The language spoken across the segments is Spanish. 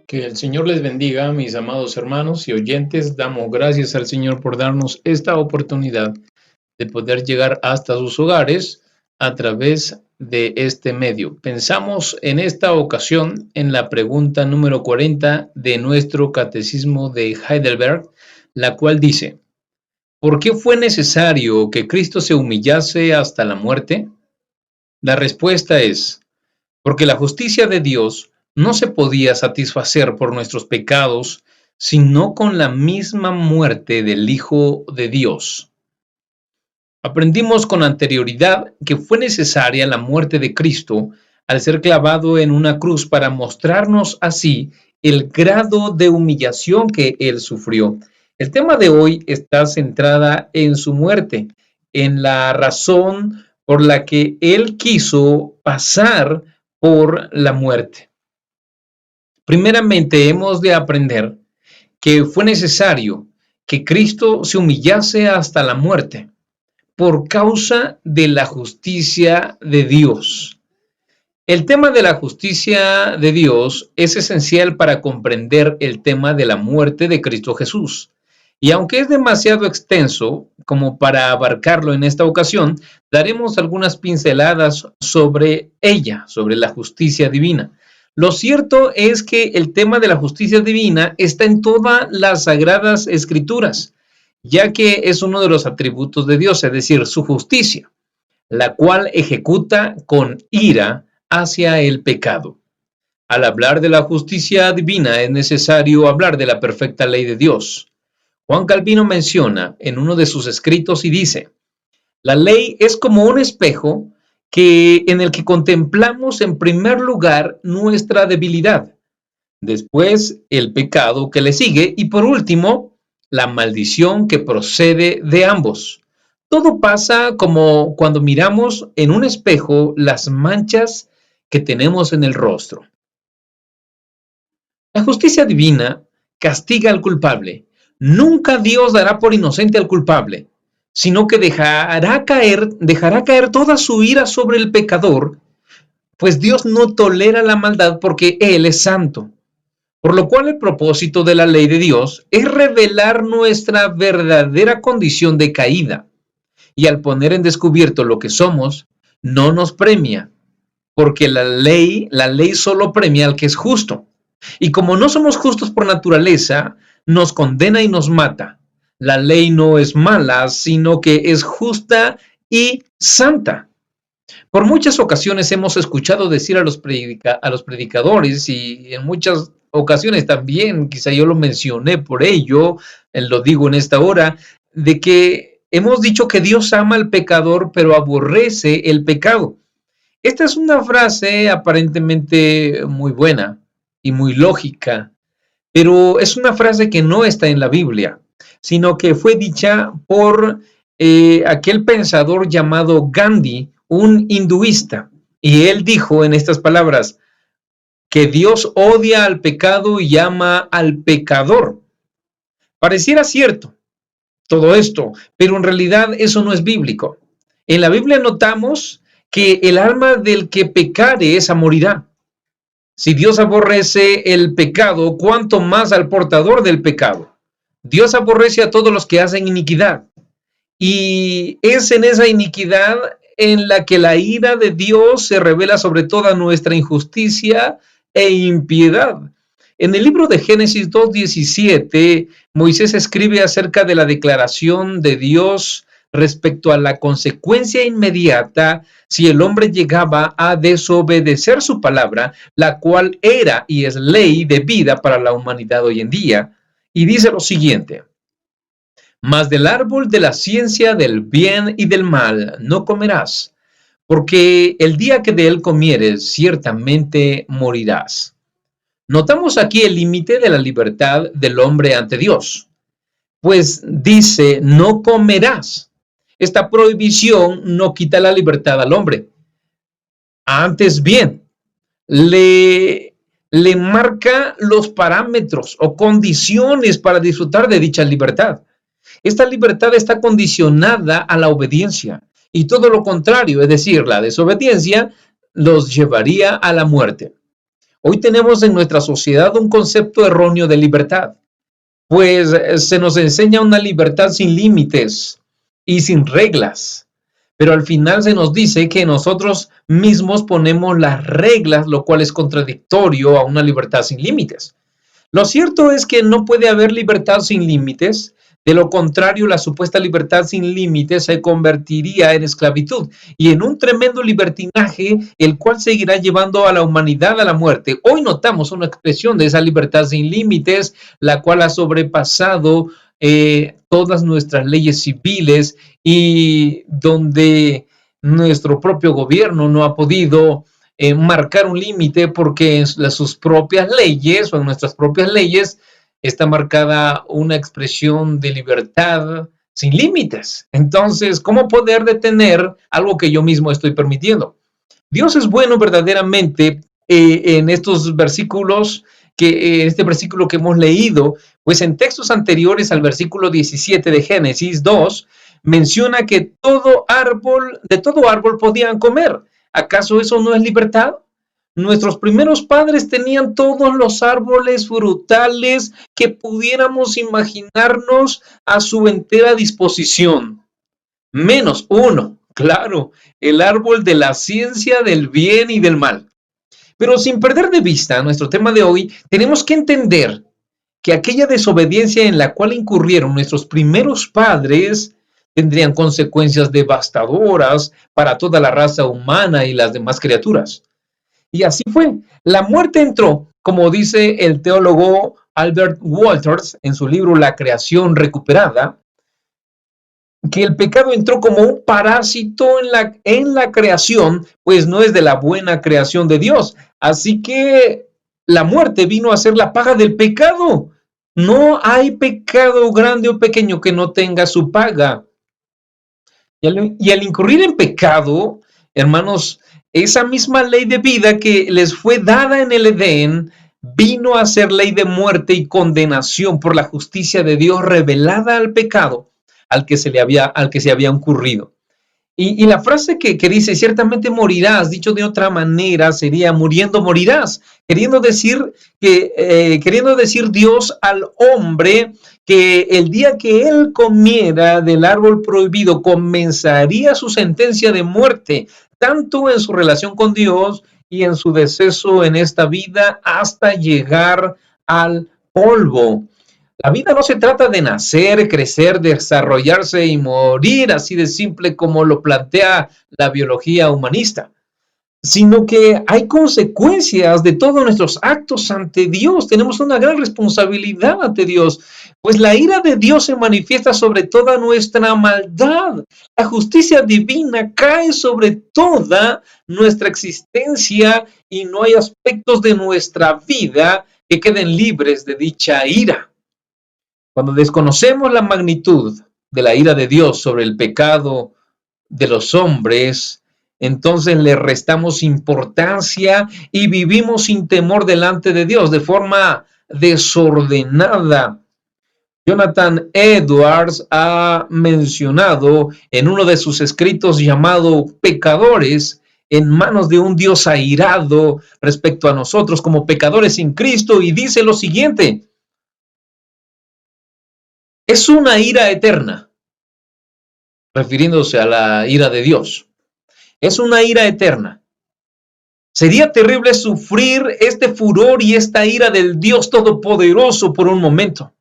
Que el Señor les bendiga, mis amados hermanos y oyentes. Damos gracias al Señor por darnos esta oportunidad de poder llegar hasta sus hogares a través de este medio. Pensamos en esta ocasión en la pregunta número 40 de nuestro Catecismo de Heidelberg, la cual dice: ¿por qué fue necesario que Cristo se humillase hasta la muerte? La respuesta es: porque la justicia de Dios no se podía satisfacer por nuestros pecados, sino con la misma muerte del Hijo de Dios. Aprendimos con anterioridad que fue necesaria la muerte de Cristo al ser clavado en una cruz para mostrarnos así el grado de humillación que Él sufrió. El tema de hoy está centrada en su muerte, en la razón por la que Él quiso pasar por la muerte. Primeramente, hemos de aprender que fue necesario que Cristo se humillase hasta la muerte por causa de la justicia de Dios. El tema de la justicia de Dios es esencial para comprender el tema de la muerte de Cristo Jesús. Y aunque es demasiado extenso como para abarcarlo en esta ocasión, daremos algunas pinceladas sobre ella, sobre la justicia divina. Lo cierto es que el tema de la justicia divina está en todas las sagradas escrituras, ya que es uno de los atributos de Dios, es decir, su justicia, la cual ejecuta con ira hacia el pecado. Al hablar de la justicia divina es necesario hablar de la perfecta ley de Dios. Juan Calvino menciona en uno de sus escritos y dice: la ley es como un espejo en el que contemplamos en primer lugar nuestra debilidad, después el pecado que le sigue y por último la maldición que procede de ambos. Todo pasa como cuando miramos en un espejo las manchas que tenemos en el rostro. La justicia divina castiga al culpable. Nunca Dios dará por inocente al culpable, sino que dejará caer toda su ira sobre el pecador, pues Dios no tolera la maldad porque Él es santo. Por lo cual el propósito de la ley de Dios es revelar nuestra verdadera condición de caída. Y al poner en descubierto lo que somos, no nos premia, porque la ley solo premia al que es justo. Y como no somos justos por naturaleza, nos condena y nos mata. La ley no es mala, sino que es justa y santa. Por muchas ocasiones hemos escuchado decir a los predicadores, y en muchas ocasiones también, quizá yo lo mencioné por ello, lo digo en esta hora, de que hemos dicho que Dios ama al pecador, pero aborrece el pecado. Esta es una frase aparentemente muy buena y muy lógica, pero es una frase que no está en la Biblia, sino que fue dicha por aquel pensador llamado Gandhi, un hinduista, y él dijo en estas palabras que Dios odia al pecado y ama al pecador. Pareciera cierto todo esto, pero en realidad eso no es bíblico. En la Biblia notamos que el alma del que pecare esa morirá. Si Dios aborrece el pecado, ¿cuánto más al portador del pecado? Dios aborrece a todos los que hacen iniquidad. Y es en esa iniquidad en la que la ira de Dios se revela sobre toda nuestra injusticia e impiedad. En el libro de Génesis 2:17, Moisés escribe acerca de la declaración de Dios respecto a la consecuencia inmediata si el hombre llegaba a desobedecer su palabra, la cual era y es ley de vida para la humanidad hoy en día. Y dice lo siguiente: mas del árbol de la ciencia del bien y del mal no comerás, porque el día que de él comieres, ciertamente morirás. Notamos aquí el límite de la libertad del hombre ante Dios, pues dice, no comerás. Esta prohibición no quita la libertad al hombre. Antes bien, le marca los parámetros o condiciones para disfrutar de dicha libertad. Esta libertad está condicionada a la obediencia y todo lo contrario, es decir, la desobediencia los llevaría a la muerte. Hoy tenemos en nuestra sociedad un concepto erróneo de libertad, pues se nos enseña una libertad sin límites y sin reglas, pero al final se nos dice que nosotros mismos ponemos las reglas, lo cual es contradictorio a una libertad sin límites. Lo cierto es que no puede haber libertad sin límites. De lo contrario, la supuesta libertad sin límites se convertiría en esclavitud y en un tremendo libertinaje, el cual seguirá llevando a la humanidad a la muerte. Hoy notamos una expresión de esa libertad sin límites, la cual ha sobrepasado todas nuestras leyes civiles y donde nuestro propio gobierno no ha podido marcar un límite porque en sus propias leyes o en nuestras propias leyes está marcada una expresión de libertad sin límites. Entonces, ¿cómo poder detener algo que yo mismo estoy permitiendo? Dios es bueno verdaderamente en estos versículos, este versículo que hemos leído, pues en textos anteriores al versículo 17 de Génesis 2, menciona que de todo árbol podían comer. ¿Acaso eso no es libertad? Nuestros primeros padres tenían todos los árboles frutales que pudiéramos imaginarnos a su entera disposición, menos uno, claro, el árbol de la ciencia del bien y del mal. Pero sin perder de vista nuestro tema de hoy, tenemos que entender que aquella desobediencia en la cual incurrieron nuestros primeros padres tendrían consecuencias devastadoras para toda la raza humana y las demás criaturas. Y así fue. La muerte entró, como dice el teólogo Albert Walters en su libro La creación recuperada, que el pecado entró como un parásito en la creación, pues no es de la buena creación de Dios. Así que la muerte vino a ser la paga del pecado. No hay pecado grande o pequeño que no tenga su paga. Y al incurrir en pecado, hermanos, esa misma ley de vida que les fue dada en el Edén vino a ser ley de muerte y condenación por la justicia de Dios revelada al pecado al que se había ocurrido. Y la frase que dice, ciertamente morirás, dicho de otra manera, sería muriendo morirás, queriendo decir Dios al hombre que el día que él comiera del árbol prohibido comenzaría su sentencia de muerte, tanto en su relación con Dios y en su deceso en esta vida hasta llegar al polvo. La vida no se trata de nacer, crecer, desarrollarse y morir, así de simple como lo plantea la biología humanista, sino que hay consecuencias de todos nuestros actos ante Dios. Tenemos una gran responsabilidad ante Dios, pues la ira de Dios se manifiesta sobre toda nuestra maldad. La justicia divina cae sobre toda nuestra existencia y no hay aspectos de nuestra vida que queden libres de dicha ira. Cuando desconocemos la magnitud de la ira de Dios sobre el pecado de los hombres, entonces le restamos importancia y vivimos sin temor delante de Dios de forma desordenada. Jonathan Edwards ha mencionado en uno de sus escritos llamado Pecadores en manos de un Dios airado respecto a nosotros como pecadores sin Cristo, y dice lo siguiente: es una ira eterna, refiriéndose a la ira de Dios. Es una ira eterna. Sería terrible sufrir este furor y esta ira del Dios Todopoderoso por un momento,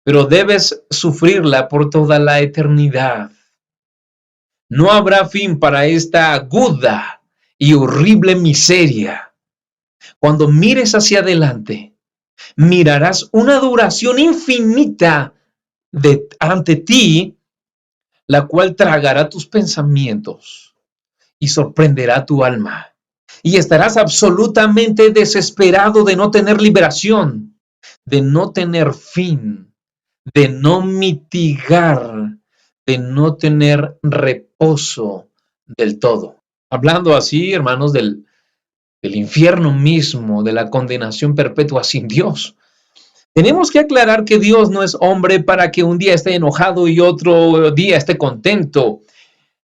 pero debes sufrirla por toda la eternidad. No habrá fin para esta aguda y horrible miseria. Cuando mires hacia adelante, mirarás una duración infinita ante ti, la cual tragará tus pensamientos y sorprenderá tu alma. Y estarás absolutamente desesperado de no tener liberación, de no tener fin, de no mitigar, de no tener reposo del todo. Hablando así, hermanos, del infierno mismo, de la condenación perpetua sin Dios. Tenemos que aclarar que Dios no es hombre para que un día esté enojado y otro día esté contento.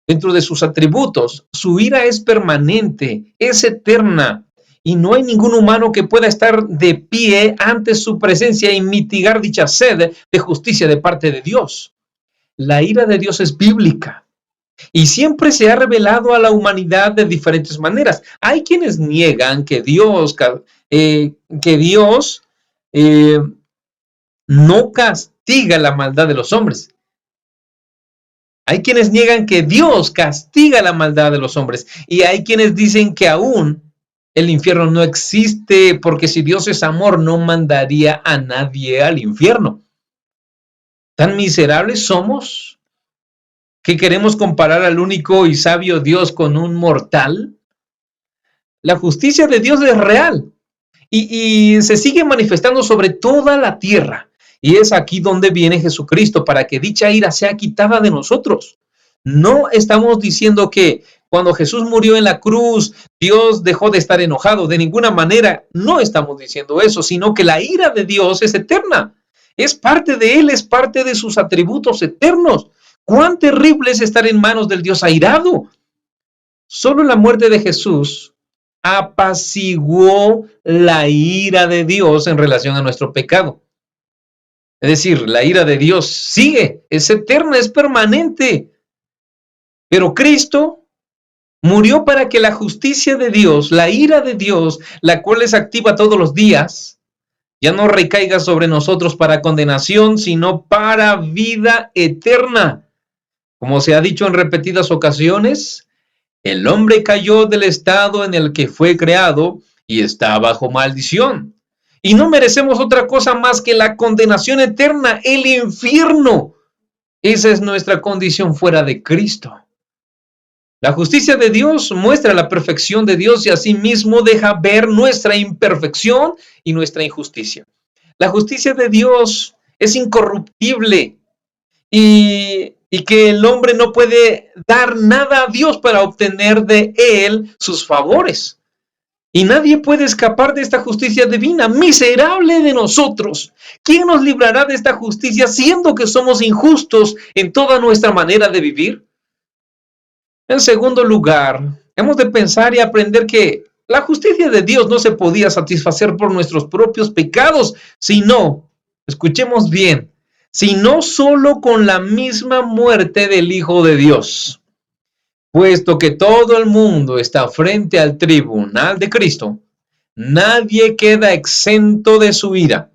Dentro de sus atributos, su ira es permanente, es eterna, y no hay ningún humano que pueda estar de pie ante su presencia y mitigar dicha sed de justicia de parte de Dios. La ira de Dios es bíblica y siempre se ha revelado a la humanidad de diferentes maneras. Hay quienes niegan que Dios no castiga la maldad de los hombres. Hay quienes niegan que Dios castiga la maldad de los hombres y hay quienes dicen que aún el infierno no existe porque si Dios es amor no mandaría a nadie al infierno. ¿Tan miserables somos que queremos comparar al único y sabio Dios con un mortal? La justicia de Dios es real y se sigue manifestando sobre toda la tierra. Y es aquí donde viene Jesucristo, para que dicha ira sea quitada de nosotros. No estamos diciendo que cuando Jesús murió en la cruz, Dios dejó de estar enojado. De ninguna manera, no estamos diciendo eso, sino que la ira de Dios es eterna. Es parte de Él, es parte de sus atributos eternos. ¡Cuán terrible es estar en manos del Dios airado! Solo la muerte de Jesús apaciguó la ira de Dios en relación a nuestro pecado. Es decir, la ira de Dios sigue, es eterna, es permanente. Pero Cristo murió para que la justicia de Dios, la ira de Dios, la cual es activa todos los días, ya no recaiga sobre nosotros para condenación, sino para vida eterna. Como se ha dicho en repetidas ocasiones, el hombre cayó del estado en el que fue creado y está bajo maldición. Y no merecemos otra cosa más que la condenación eterna, el infierno. Esa es nuestra condición fuera de Cristo. La justicia de Dios muestra la perfección de Dios y asimismo deja ver nuestra imperfección y nuestra injusticia. La justicia de Dios es incorruptible y que el hombre no puede dar nada a Dios para obtener de Él sus favores. Y nadie puede escapar de esta justicia divina. Miserable de nosotros. ¿Quién nos librará de esta justicia siendo que somos injustos en toda nuestra manera de vivir? En segundo lugar, hemos de pensar y aprender que la justicia de Dios no se podía satisfacer por nuestros propios pecados, sino, escuchemos bien, sino solo con la misma muerte del Hijo de Dios. Puesto que todo el mundo está frente al tribunal de Cristo, nadie queda exento de su ira.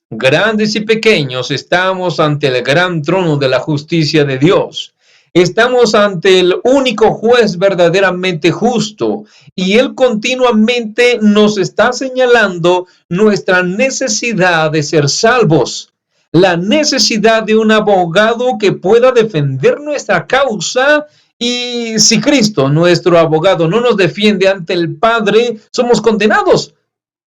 Grandes y pequeños estamos ante el gran trono de la justicia de Dios. Estamos ante el único juez verdaderamente justo y Él continuamente nos está señalando nuestra necesidad de ser salvos, la necesidad de un abogado que pueda defender nuestra causa. Y si Cristo, nuestro abogado, no nos defiende ante el Padre, somos condenados,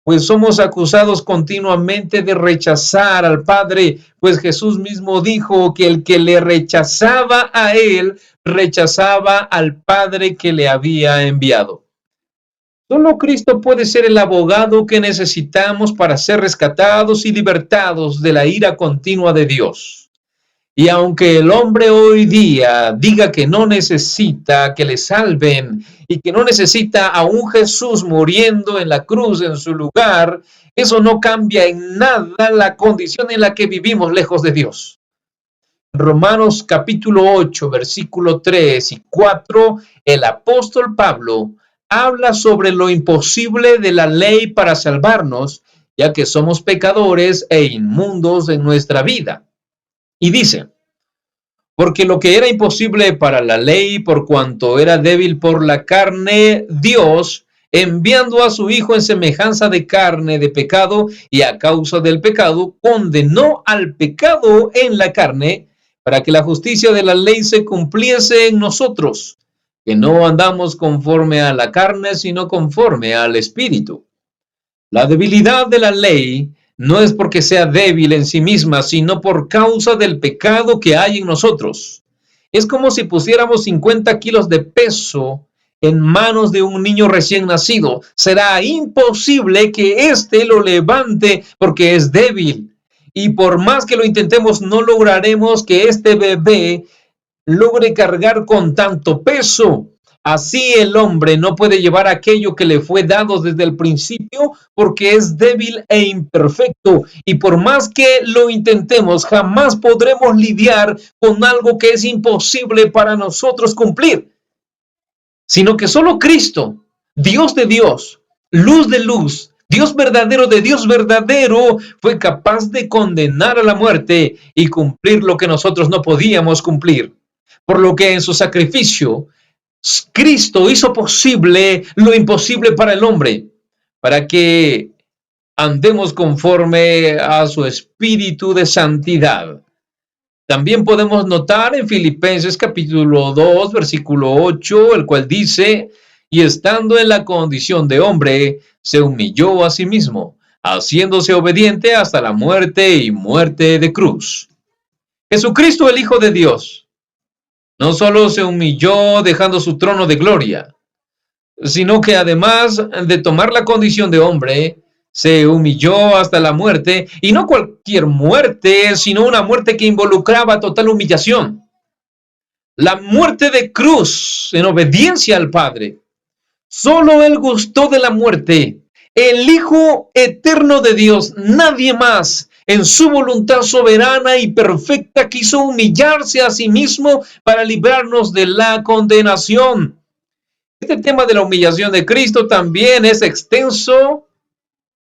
pues somos acusados continuamente de rechazar al Padre, pues Jesús mismo dijo que el que le rechazaba a Él, rechazaba al Padre que le había enviado. Solo Cristo puede ser el abogado que necesitamos para ser rescatados y libertados de la ira continua de Dios. Y aunque el hombre hoy día diga que no necesita que le salven y que no necesita a un Jesús muriendo en la cruz en su lugar, eso no cambia en nada la condición en la que vivimos lejos de Dios. Romanos capítulo 8, versículo 3 y 4, el apóstol Pablo habla sobre lo imposible de la ley para salvarnos, ya que somos pecadores e inmundos en nuestra vida. Y dice, porque lo que era imposible para la ley, por cuanto era débil por la carne, Dios, enviando a su Hijo en semejanza de carne de pecado, y a causa del pecado, condenó al pecado en la carne, para que la justicia de la ley se cumpliese en nosotros, que no andamos conforme a la carne, sino conforme al Espíritu. La debilidad de la ley no es porque sea débil en sí misma, sino por causa del pecado que hay en nosotros. Es como si pusiéramos 50 kilos de peso en manos de un niño recién nacido. Será imposible que éste lo levante porque es débil. Y por más que lo intentemos, no lograremos que este bebé logre cargar con tanto peso. Así el hombre no puede llevar aquello que le fue dado desde el principio porque es débil e imperfecto. Y por más que lo intentemos, jamás podremos lidiar con algo que es imposible para nosotros cumplir. Sino que solo Cristo, Dios de Dios, luz de luz, Dios verdadero de Dios verdadero, fue capaz de condenar a la muerte y cumplir lo que nosotros no podíamos cumplir. Por lo que en su sacrificio, Cristo hizo posible lo imposible para el hombre, para que andemos conforme a su espíritu de santidad. También podemos notar en Filipenses capítulo 2, versículo 8, el cual dice, y estando en la condición de hombre, se humilló a sí mismo, haciéndose obediente hasta la muerte y muerte de cruz. Jesucristo, el Hijo de Dios, no solo se humilló dejando su trono de gloria, sino que además de tomar la condición de hombre, se humilló hasta la muerte, y no cualquier muerte, sino una muerte que involucraba total humillación. La muerte de cruz en obediencia al Padre. Solo Él gustó de la muerte. El Hijo eterno de Dios, nadie más, en su voluntad soberana y perfecta, quiso humillarse a sí mismo para librarnos de la condenación. Este tema de la humillación de Cristo también es extenso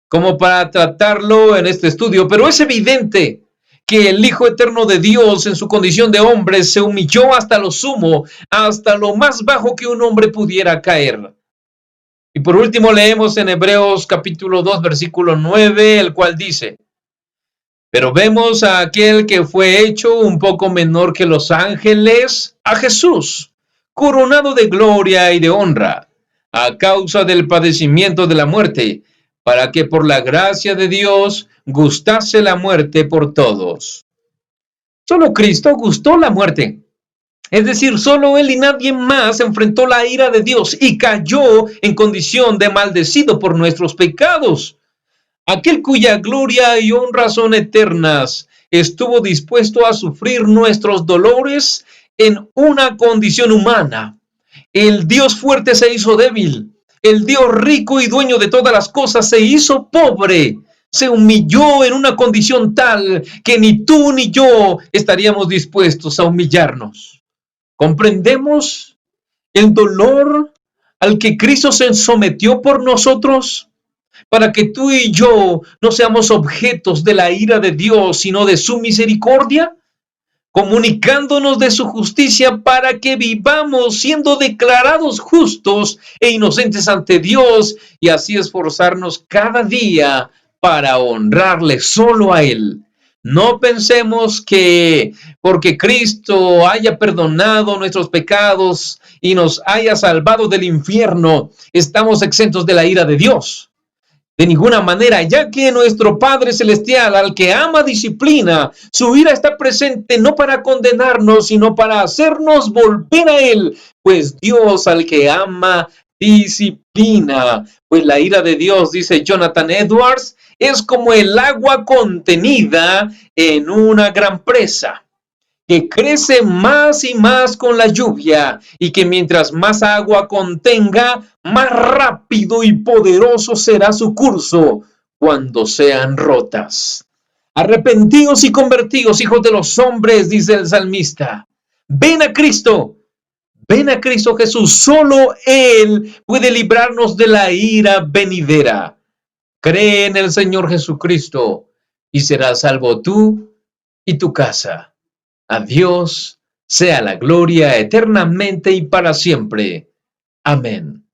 como para tratarlo en este estudio, pero es evidente que el Hijo eterno de Dios en su condición de hombre se humilló hasta lo sumo, hasta lo más bajo que un hombre pudiera caer. Y por último leemos en Hebreos capítulo 2 versículo 9, el cual dice, pero vemos a aquel que fue hecho un poco menor que los ángeles, a Jesús, coronado de gloria y de honra, a causa del padecimiento de la muerte, para que por la gracia de Dios gustase la muerte por todos. Solo Cristo gustó la muerte. Es decir, solo Él y nadie más enfrentó la ira de Dios y cayó en condición de maldecido por nuestros pecados. Aquel cuya gloria y honra son eternas, estuvo dispuesto a sufrir nuestros dolores en una condición humana. El Dios fuerte se hizo débil. El Dios rico y dueño de todas las cosas se hizo pobre. Se humilló en una condición tal que ni tú ni yo estaríamos dispuestos a humillarnos. ¿Comprendemos el dolor al que Cristo se sometió por nosotros? Para que tú y yo no seamos objetos de la ira de Dios, sino de su misericordia, comunicándonos de su justicia para que vivamos siendo declarados justos e inocentes ante Dios y así esforzarnos cada día para honrarle solo a Él. No pensemos que porque Cristo haya perdonado nuestros pecados y nos haya salvado del infierno, estamos exentos de la ira de Dios. De ninguna manera, ya que nuestro Padre Celestial, al que ama, disciplina, su ira está presente no para condenarnos, sino para hacernos volver a Él, pues Dios al que ama, disciplina. Pues la ira de Dios, dice Jonathan Edwards, es como el agua contenida en una gran presa, que crece más y más con la lluvia y que mientras más agua contenga, más rápido y poderoso será su curso cuando sean rotas. Arrepentíos y convertíos, hijos de los hombres, dice el salmista. Ven a Cristo Jesús, solo Él puede librarnos de la ira venidera. Cree en el Señor Jesucristo y serás salvo tú y tu casa. A Dios sea la gloria eternamente y para siempre. Amén.